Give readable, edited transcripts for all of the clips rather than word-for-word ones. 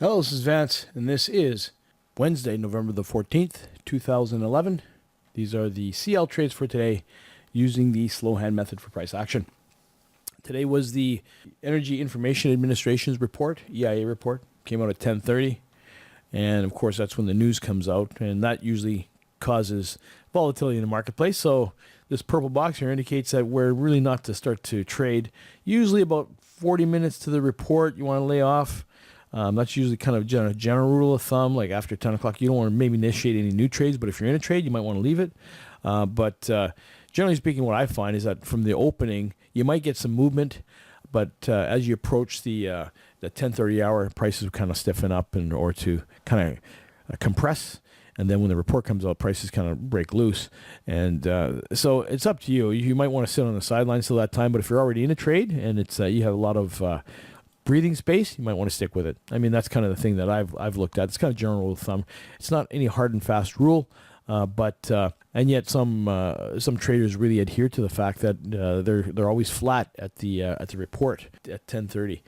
Hello, this is Vance, and this is Wednesday, November the 14th, 2011. These are the CL trades for today using the slow hand method for price action. Today was the Energy Information Administration's report, EIA report, came out at 10:30, and of course that's when the news comes out, and that usually causes volatility in the marketplace. So this purple box here indicates that we're really not to start to trade. Usually about 40 minutes to the report, you want to lay off. That's usually kind of a general rule of thumb. Like after 10 o'clock, you don't want to maybe initiate any new trades, but if you're in a trade, you might want to leave it. But generally speaking, what I find is that from the opening, you might get some movement, but as you approach the 10:30 hour, prices kind of stiffen up or to kind of compress. And then when the report comes out, prices kind of break loose. And so it's up to you. You might want to sit on the sidelines till that time, but if you're already in a trade and it's you have a lot of breathing space, you might want to stick with it. I mean, that's kind of the thing that I've looked at. It's kind of general rule of thumb. It's not any hard and fast rule, but and yet some traders really adhere to the fact that they're always flat at the report at 10:30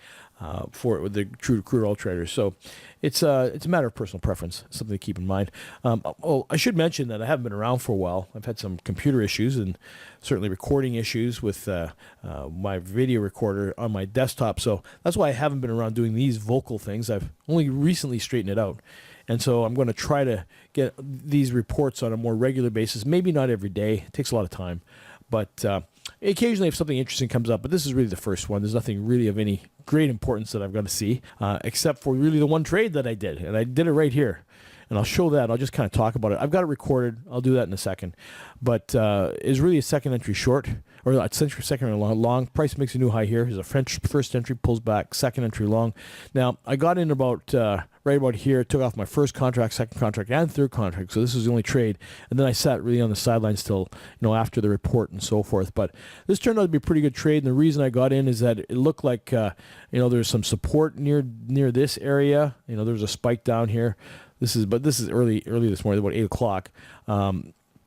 for the crude oil traders. So it's a matter of personal preference, something to keep in mind. I should mention that I haven't been around for a while. I've had some computer issues and certainly recording issues with my video recorder on my desktop. So that's why I haven't been around doing these vocal things. I've only recently straightened it out. And so I'm going to try to get these reports on a more regular basis, maybe not every day. It takes a lot of time. But occasionally if something interesting comes up, but this is really the first one. There's nothing really of any great importance that I've got to see, except for really the one trade that I did. And I did it right here. And I'll show that. I'll just kind of talk about it. I've got it recorded. I'll do that in a second. But it's really a second entry short, or a second entry long. Price makes a new high here. There's a French first entry, pulls back, second entry long. Now, I got in about right about here, took off my first contract, second contract, and third contract. So this is the only trade. And then I sat really on the sidelines till, after the report and so forth. But this turned out to be a pretty good trade. And the reason I got in is that it looked like, there's some support near this area. There's a spike down here. This is early this morning, about 8 o'clock.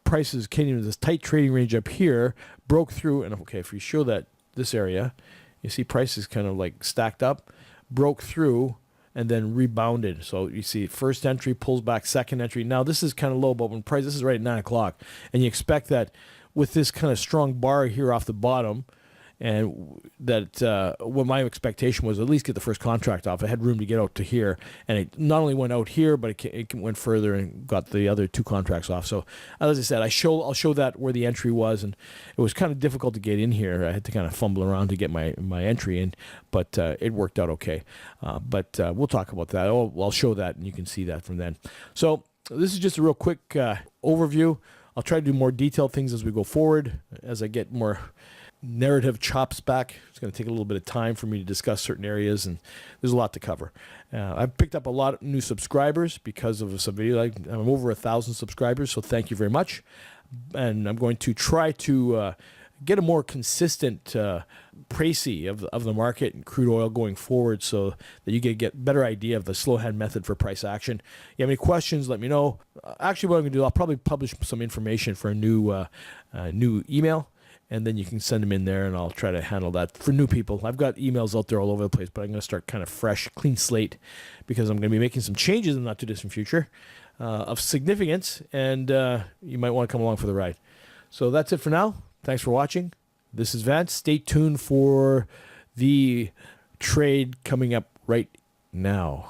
Prices came into this tight trading range up here, broke through, and okay, if you show this area, you see prices kind of like stacked up, broke through, and then rebounded. So you see first entry pulls back, second entry. Now this is kind of low, but this is right at 9 o'clock, and you expect that with this kind of strong bar here off the bottom, and that what my expectation was at least get the first contract off. I had room to get out to here, and it not only went out here, but it went further and got the other two contracts off. So as I said, I'll show that where the entry was, and it was kind of difficult to get in here. I had to kind of fumble around to get my entry in, but it worked out okay. But we'll talk about that. I'll show that, and you can see that from then. So this is just a real quick overview. I'll try to do more detailed things as we go forward, as I get more narrative chops back. It's going to take a little bit of time for me to discuss certain areas, and there's a lot to cover. I've picked up a lot of new subscribers because of some video. I'm over 1,000 subscribers, so thank you very much. And I'm going to try to get a more consistent précis of the market and crude oil going forward, so that you get a better idea of the slow hand method for price action. You have any questions, let me know. Actually, what I'm going to do, I'll probably publish some information for a new email, and then you can send them in there, and I'll try to handle that for new people. I've got emails out there all over the place, but I'm going to start kind of fresh, clean slate, because I'm going to be making some changes in the not-too-distant future of significance, and you might want to come along for the ride. So that's it for now. Thanks for watching. This is Vance. Stay tuned for the trade coming up right now.